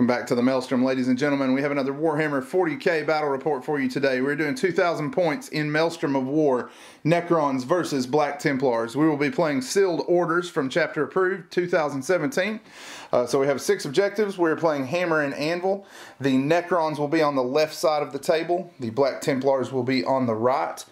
Welcome back to the Maelstrom, ladies and gentlemen. We have another Warhammer 40k battle report for you today. We're doing 2,000 points in Maelstrom of War, Necrons versus Black Templars. We will be playing Sealed Orders from Chapter Approved 2017. So we have 6 objectives. We're playing Hammer and Anvil. The Necrons will be on the left side of the table. The Black Templars will be on the right.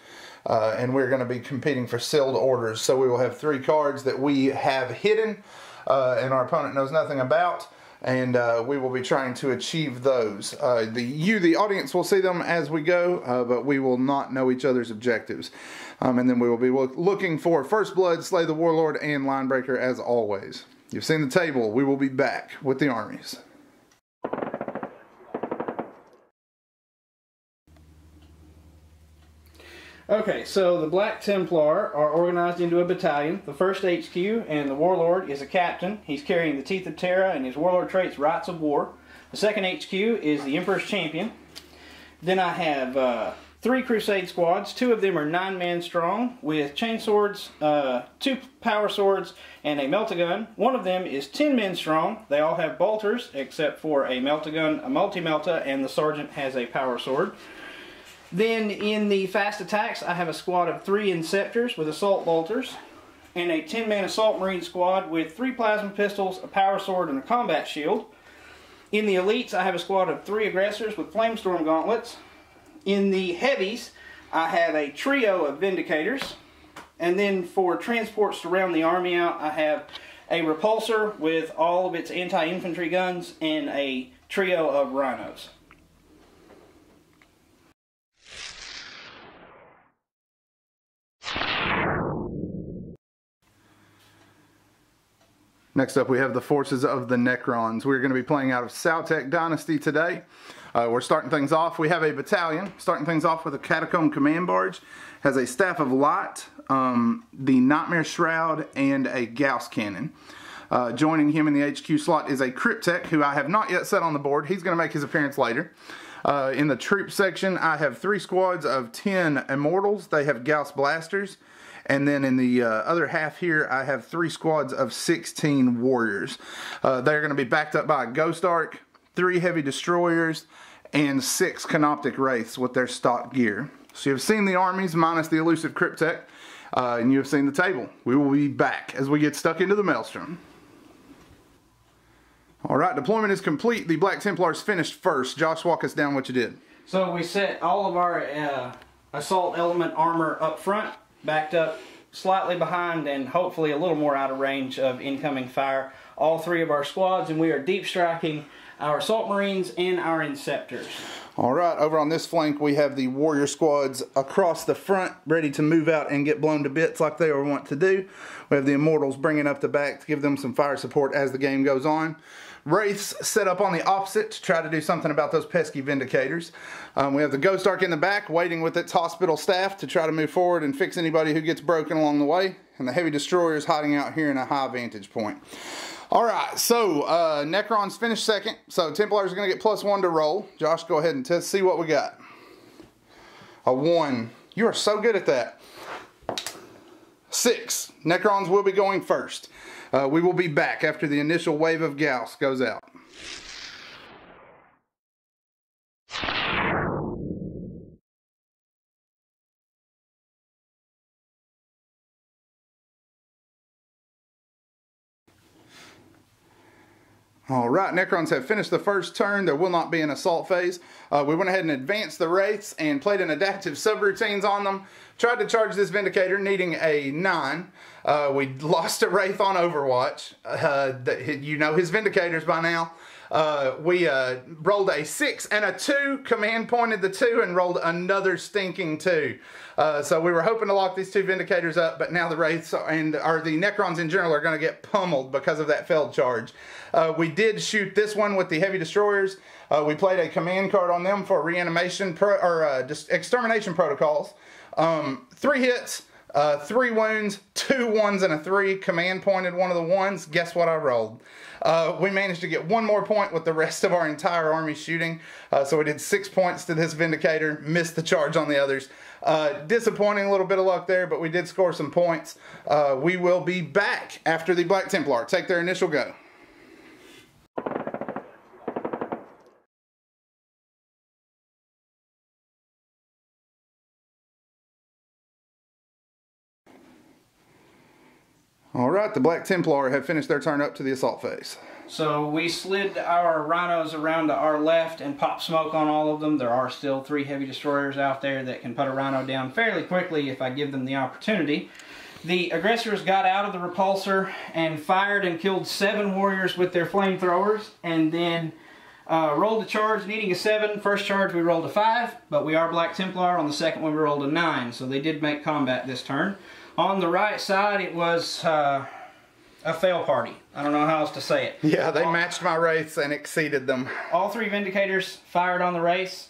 And we're going to be competing for Sealed Orders. So we will have 3 cards that we have hidden and our opponent knows nothing about. And we will be trying to achieve those. The audience, will see them as we go, but we will not know each other's objectives. And then we will be looking for First Blood, Slay the Warlord, and Linebreaker as always. You've seen the table. We will be back with the armies. Okay, so the Black Templar are organized into a battalion. The first HQ and the Warlord is a captain. He's carrying the Teeth of Terra and his Warlord traits, Rights of War. The second HQ is the Emperor's Champion. Then I have 3 Crusade squads. 2 of them are 9-man strong with chainswords, 2 power swords, and a melt-a-gun. 1 of them is 10 men strong. They all have bolters except for a melt-a-gun, a multi-melta, and the sergeant has a power sword. Then in the fast attacks, I have a squad of 3 Inceptors with assault bolters, and a 10-man assault marine squad with 3 plasma pistols, a power sword, and a combat shield. In the elites, I have a squad of 3 aggressors with flamestorm gauntlets. In the heavies, I have a trio of Vindicators. And then for transports to round the army out, I have a repulsor with all of its anti-infantry guns and a trio of rhinos. Next up, we have the forces of the Necrons. We're going to be playing out of Sautek Dynasty today. We're starting things off. We have a battalion, starting things off with a Catacomb Command Barge. Has a Staff of Light, the Nightmare Shroud, and a Gauss Cannon. Joining him in the HQ slot is a Cryptek, who I have not yet set on the board. He's going to make his appearance later. In the troop section, I have 3 squads of 10 Immortals. They have Gauss Blasters. And then in the other half here, I have 3 squads of 16 Warriors. They're going to be backed up by a Ghost Ark, 3 Heavy Destroyers, and 6 Canoptic Wraiths with their stock gear. So you've seen the armies minus the elusive Cryptek, and you have seen the table. We will be back as we get stuck into the Maelstrom. Alright, deployment is complete. The Black Templars finished first. Josh, walk us down what you did. So we set all of our assault element armor up front, backed up slightly behind, and hopefully a little more out of range of incoming fire, all 3 of our squads, and we are deep striking our assault marines and our Inceptors. Alright, over on this flank we have the warrior squads across the front, ready to move out and get blown to bits like they want to do. We have the Immortals bringing up the back to give them some fire support as the game goes on. Wraiths set up on the opposite to try to do something about those pesky Vindicators. We have the Ghost Ark in the back waiting with its hospital staff to try to move forward and fix anybody who gets broken along the way. And the Heavy Destroyers hiding out here in a high vantage point. Alright, so Necrons finished second. So Templars are going to get +1 to roll. Josh, go ahead and see what we got. A 1. You are so good at that. 6. Necrons will be going first. We will be back after the initial wave of Gauss goes out. Alright, Necrons have finished the first turn. There will not be an assault phase. We went ahead and advanced the Wraiths and played an adaptive subroutines on them. Tried to charge this Vindicator, needing a 9. We lost a Wraith on Overwatch. You know his Vindicators by now. We rolled a 6 and a 2, command pointed the 2, and rolled another stinking 2. So we were hoping to lock these 2 Vindicators up, but now the Wraiths and the Necrons in general are going to get pummeled because of that failed charge. We did shoot this one with the Heavy Destroyers. We played a command card on them for reanimation extermination protocols. 3 hits, 3 wounds, 2 1s, and a 3. Command pointed one of the 1s. Guess what I rolled? We managed to get 1 more point with the rest of our entire army shooting. So we did 6 points to this Vindicator. Missed the charge on the others. Disappointing, a little bit of luck there, but we did score some points. We will be back after the Black Templar take their initial go. Alright, the Black Templar have finished their turn up to the assault phase. So we slid our rhinos around to our left and popped smoke on all of them. There are still 3 heavy destroyers out there that can put a rhino down fairly quickly if I give them the opportunity. The aggressors got out of the repulsor and fired and killed 7 warriors with their flamethrowers, and then rolled a charge needing a 7. First charge we rolled a 5, but we are Black Templar. On the second one we rolled a 9, so they did make combat this turn. On the right side it was a fail party. I don't know how else to say it. Yeah, they matched my wraiths and exceeded them. All 3 Vindicators fired on the wraiths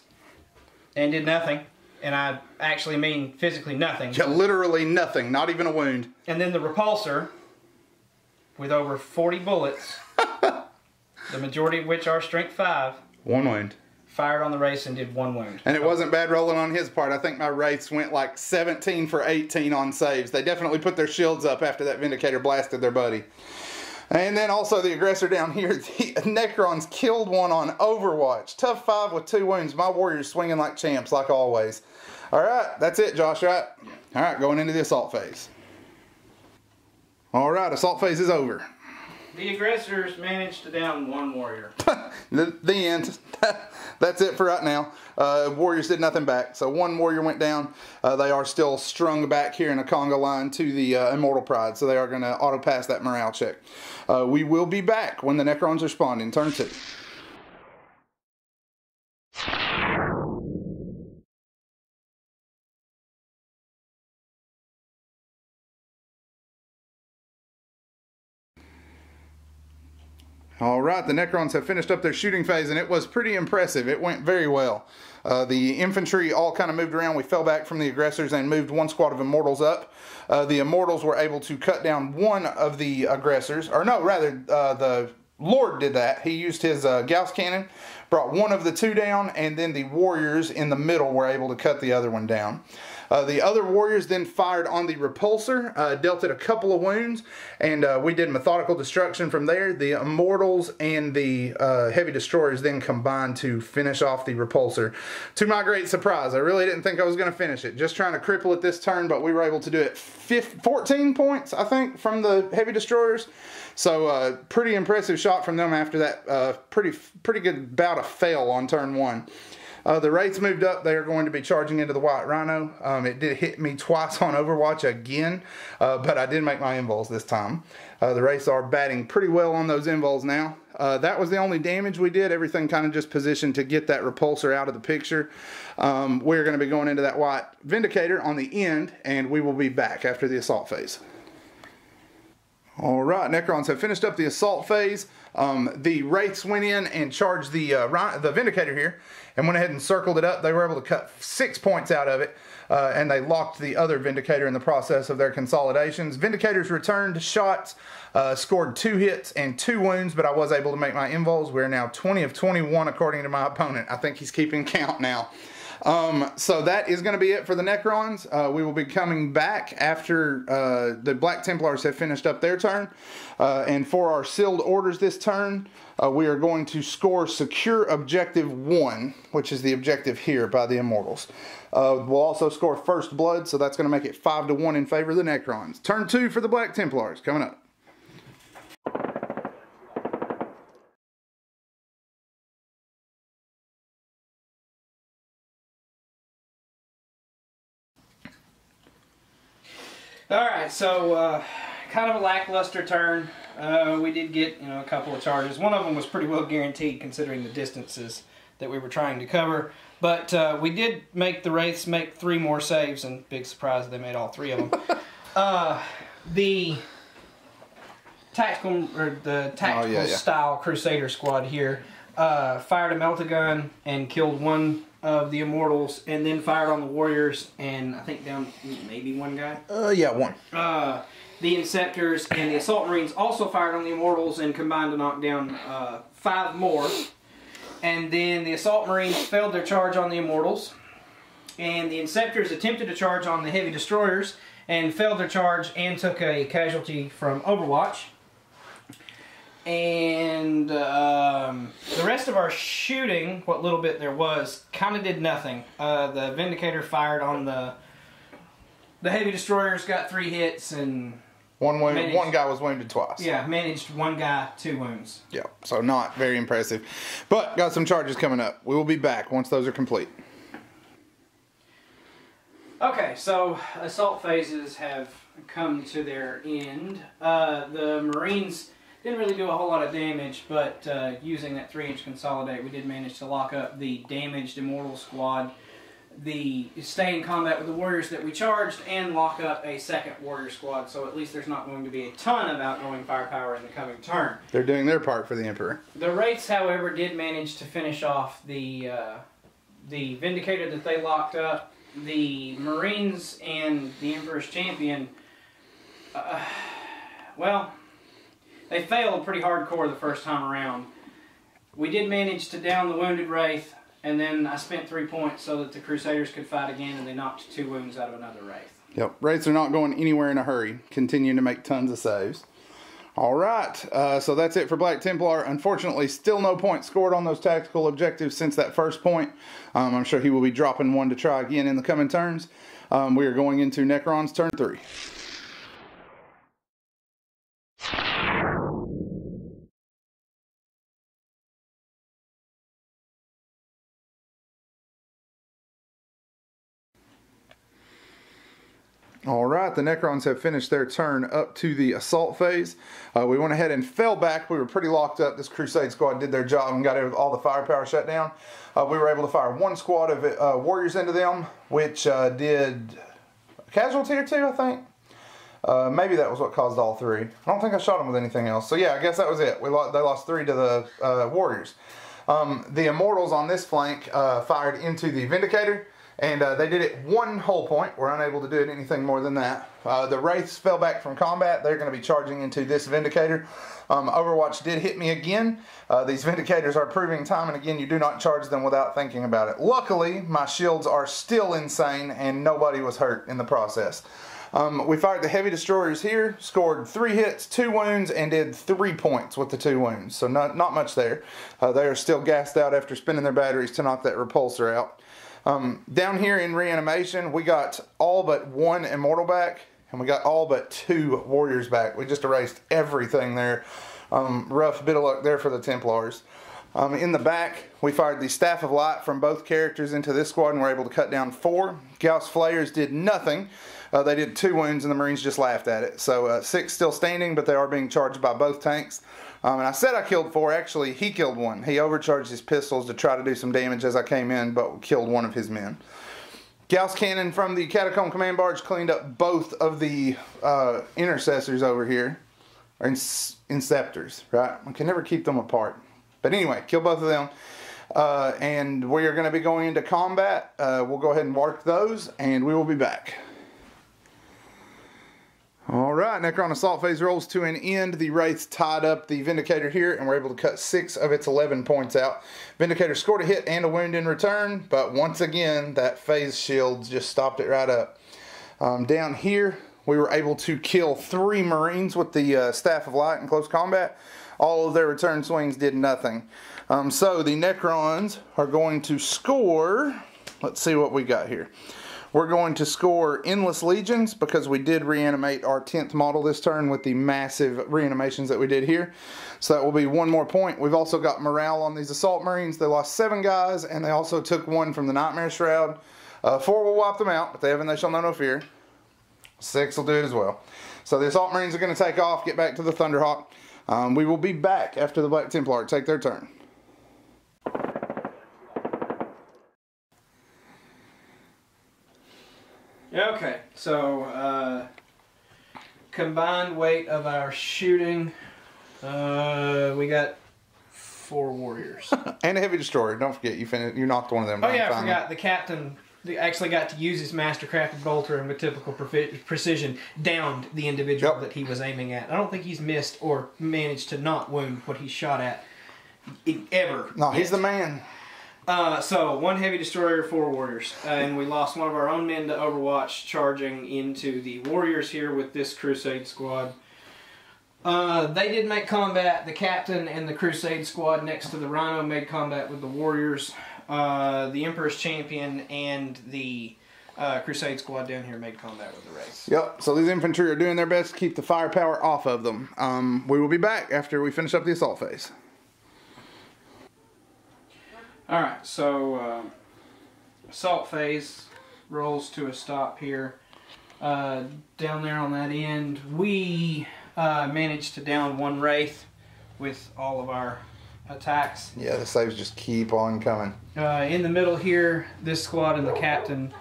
and did nothing. And I actually mean physically nothing. Yeah, literally nothing, not even a wound. And then the repulsor, with over 40 bullets, the majority of which are strength 5. 1 wound. Fired on the wraiths and did 1 wound. And it wasn't bad rolling on his part. I think my wraiths went like 17 for 18 on saves. They definitely put their shields up after that Vindicator blasted their buddy. And then also the aggressor down here, the Necrons killed one on Overwatch. Tough 5 with 2 wounds. My warriors swinging like champs, like always. Alright, that's it, Josh, right? Yeah. Alright, going into the assault phase. Alright, assault phase is over. The aggressors managed to down 1 warrior. The end. That's it for right now. Warriors did nothing back. So 1 warrior went down. They are still strung back here in a conga line to the Immortal Pride. So they are going to auto-pass that morale check. We will be back when the Necrons respond in turn 2. Alright, the Necrons have finished up their shooting phase, and it was pretty impressive. It went very well. The infantry all kind of moved around. We fell back from the aggressors and moved 1 squad of Immortals up. The Immortals were able to cut down 1 of the aggressors, or no, rather, the Lord did that. He used his Gauss cannon, brought 1 of the 2 down, and then the warriors in the middle were able to cut the other one down. The other warriors then fired on the repulsor, dealt it a couple of wounds, and we did methodical destruction from there. The Immortals and the heavy destroyers then combined to finish off the repulsor. To my great surprise, I really didn't think I was going to finish it. Just trying to cripple it this turn, but we were able to do it 14 points, I think, from the heavy destroyers. So pretty impressive shot from them after that pretty good bout of fail on turn 1. The wraiths moved up. They are going to be charging into the White Rhino. It did hit me twice on Overwatch again, but I did make my invols this time. The wraiths are batting pretty well on those invols now. That was the only damage we did. Everything kind of just positioned to get that repulsor out of the picture. We're going to be going into that White Vindicator on the end, and we will be back after the assault phase. Alright, Necrons have finished up the assault phase. The wraiths went in and charged the Vindicator here and went ahead and circled it up. They were able to cut 6 points out of it, and they locked the other Vindicator in the process of their consolidations. Vindicators returned shots, scored 2 hits and 2 wounds, but I was able to make my invols. We're now 20 of 21 according to my opponent. I think he's keeping count now. So that is going to be it for the Necrons. We will be coming back after the Black Templars have finished up their turn. And for our sealed orders this turn, we are going to score Secure Objective 1, which is the objective here by the Immortals. We'll also score First Blood, so that's going to make it 5-1 in favor of the Necrons. Turn 2 for the Black Templars coming up. Alright, so kind of a lackluster turn. We did get a couple of charges. One of them was pretty well guaranteed considering the distances that we were trying to cover. But we did make the Wraiths make 3 more saves, and big surprise they made all 3 of them. The tactical style Crusader squad here fired a melt-a-gun and killed 1 of the Immortals, and then fired on the Warriors, and I think down maybe 1 guy. Yeah, 1. The Inceptors and the Assault Marines also fired on the Immortals and combined to knock down 5 more. And then the Assault Marines failed their charge on the Immortals, and the Inceptors attempted to charge on the Heavy Destroyers and failed their charge and took a casualty from Overwatch. And the rest of our shooting, what little bit there was, kind of did nothing. The Vindicator fired on the Heavy Destroyers, got 3 hits, and One guy was wounded twice. Yeah, managed one guy, 2 wounds. Yeah, so not very impressive. But got some charges coming up. We will be back once those are complete. Okay, so assault phases have come to their end. The Marines didn't really do a whole lot of damage, but using that 3-inch consolidate, we did manage to lock up the damaged Immortal squad, stay in combat with the warriors that we charged, and lock up a second warrior squad, so at least there's not going to be a ton of outgoing firepower in the coming turn. They're doing their part for the Emperor. The Wraiths, however, did manage to finish off the Vindicator that they locked up. The Marines and the Emperor's Champion, well, they failed pretty hardcore the first time around. We did manage to down the wounded Wraith, and then I spent 3 points so that the Crusaders could fight again, and they knocked 2 wounds out of another Wraith. Yep, Wraiths are not going anywhere in a hurry, continuing to make tons of saves. All right, so that's it for Black Templar. Unfortunately, still no points scored on those tactical objectives since that first point. I'm sure he will be dropping one to try again in the coming turns. We are going into Necron's turn 3. Alright, the Necrons have finished their turn up to the assault phase. We went ahead and fell back. We were pretty locked up. This Crusade squad did their job and got all the firepower shut down. We were able to fire 1 squad of warriors into them, which did a casualty or 2, I think. Maybe that was what caused all 3. I don't think I shot them with anything else. So yeah, I guess that was it. They lost 3 to the warriors. The Immortals on this flank fired into the Vindicator. And they did it 1 whole point. We're unable to do it anything more than that. The Wraiths fell back from combat. They're going to be charging into this Vindicator. Overwatch did hit me again. These Vindicators are proving time and again you do not charge them without thinking about it. Luckily, my shields are still insane and nobody was hurt in the process. We fired the Heavy Destroyers here, scored 3 hits, 2 wounds, and did 3 points with the 2 wounds. So not much there. They are still gassed out after spinning their batteries to knock that repulsor out. Down here in reanimation, we got all but 1 Immortal back, and we got all but 2 Warriors back. We just erased everything there. Rough bit of luck there for the Templars. In the back, we fired the Staff of Light from both characters into this squad, and were able to cut down 4. Gauss Flayers did nothing. They did 2 wounds, and the Marines just laughed at it. So 6 still standing, but they are being charged by both tanks. And I said I killed 4. Actually, he killed 1. He overcharged his pistols to try to do some damage as I came in, but killed 1 of his men. Gauss Cannon from the Catacomb Command Barge cleaned up both of the intercessors over here. Or inceptors, right? I can never keep them apart. But anyway, kill both of them. And we are going to be going into combat. We'll go ahead and mark those, and we will be back. Alright, Necron assault phase rolls to an end. The Wraiths tied up the Vindicator here and were able to cut 6 of its 11 points out. Vindicator scored a hit and a wound in return, but once again, that phase shield just stopped it right up. Down here, we were able to kill 3 Marines with the Staff of Light in close combat. All of their return swings did nothing. So the Necrons are going to score, let's see what we got here. We're going to score Endless Legions because we did reanimate our 10th model this turn with the massive reanimations that we did here. So that will be 1 more point. We've also got morale on these Assault Marines. They lost 7 guys, and they also took 1 from the Nightmare Shroud. 4 will wipe them out, but they shall know no fear. 6 will do it as well. So the Assault Marines are going to take off, get back to the Thunderhawk. We will be back after the Black Templar take their turn. Okay, so combined weight of our shooting, we got 4 warriors. And a Heavy Destroyer. Don't forget, you knocked one of them down. Oh yeah, I finally. forgot. The captain actually got to use his mastercrafted bolter and with typical precision downed the individual that he was aiming at. I don't think he's missed or managed to not wound what he shot at ever. No, he's the man. So 1 Heavy Destroyer, 4 Warriors. And we lost one of our own men to Overwatch charging into the Warriors here with this Crusade squad. They did make combat. The Captain and the Crusade squad next to the Rhino made combat with the Warriors. The Emperor's Champion and the Crusade squad down here made combat with the Wraiths. Yep, so these infantry are doing their best to keep the firepower off of them. We will be back after we finish up the assault phase. Alright, so assault phase rolls to a stop here. Down there on that end, we managed to down one Wraith with all of our attacks. Yeah, the saves just keep on coming. In the middle here, this squad and the captain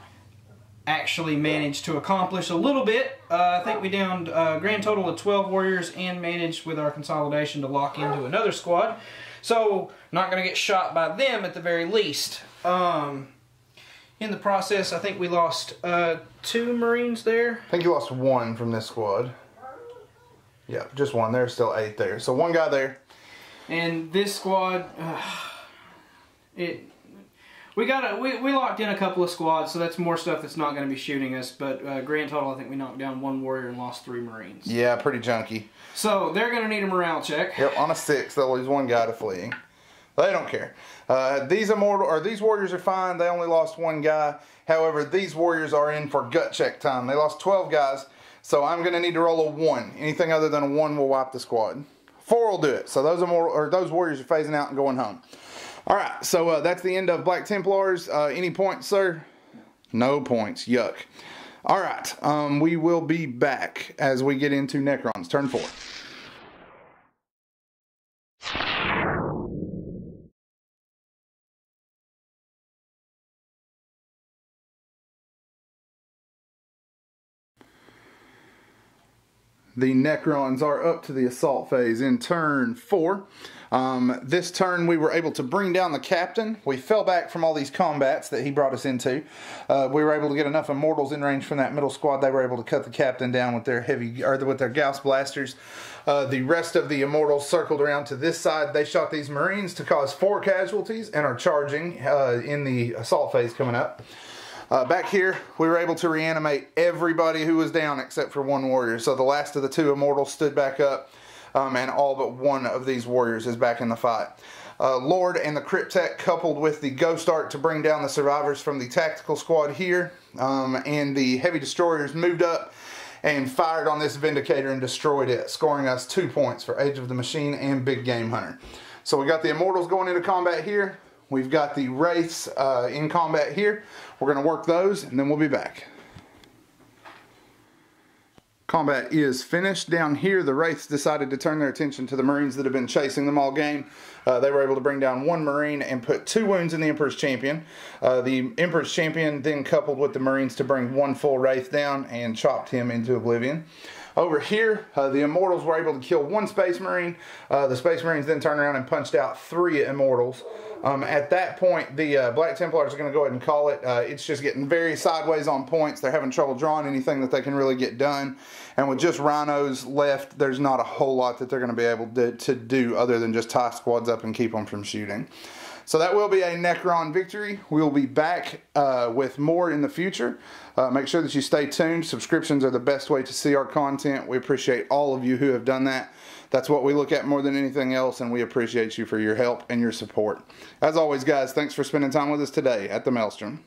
actually managed to accomplish a little bit. I think we downed a grand total of 12 warriors and managed with our consolidation to lock into another squad. So, not going to get shot by them at the very least. In the process, I think we lost 2 Marines there. I think you lost 1 from this squad. Yeah, just 1. There's still 8 there. So 1 guy there. And this squad, we locked in a couple of squads, so that's more stuff that's not going to be shooting us. But grand total, I think we knocked down 1 warrior and lost 3 Marines. Yeah, pretty junky. So they're going to need a morale check. Yep, on a 6, they'll lose 1 guy to fleeing. They don't care. These warriors are fine. They only lost 1 guy. However, these warriors are in for gut check time. They lost 12 guys, so I'm going to need to roll a 1. Anything other than a 1 will wipe the squad. 4 will do it. So those warriors are phasing out and going home. All right, so that's the end of Black Templars. Any points, sir? No points. Yuck. All right, we will be back as we get into Necrons. Turn 4. The Necrons are up to the assault phase in turn 4. This turn we were able to bring down the captain. We fell back from all these combats that he brought us into. We were able to get enough immortals in range from that middle squad. They were able to cut the captain down with their with their Gauss blasters. The rest of the immortals circled around to this side. They shot these Marines to cause 4 casualties and are charging in the assault phase coming up. Back here, we were able to reanimate everybody who was down except for 1 warrior. So the last of the 2 immortals stood back up, and all but 1 of these warriors is back in the fight. Lord and the Cryptek coupled with the Ghost Arc to bring down the survivors from the tactical squad here, and the heavy destroyers moved up and fired on this Vindicator and destroyed it, scoring us 2 points for Age of the Machine and Big Game Hunter. So we got the immortals going into combat here. We've got the Wraiths in combat here. We're going to work those, and then we'll be back. Combat is finished. Down here, the Wraiths decided to turn their attention to the Marines that have been chasing them all game. They were able to bring down 1 Marine and put 2 wounds in the Emperor's Champion. The Emperor's Champion then coupled with the Marines to bring 1 full Wraith down and chopped him into oblivion. Over here, the Immortals were able to kill 1 Space Marine. The Space Marines then turned around and punched out 3 Immortals. At that point, the Black Templars are going to go ahead and call it. It's just getting very sideways on points. They're having trouble drawing anything that they can really get done. And with just Rhinos left, there's not a whole lot that they're going to be able to do other than just tie squads up and keep them from shooting. So that will be a Necron victory. We'll be back with more in the future. Make sure that you stay tuned. Subscriptions are the best way to see our content. We appreciate all of you who have done that. That's what we look at more than anything else, and we appreciate you for your help and your support. As always, guys, thanks for spending time with us today at the Maelstrom.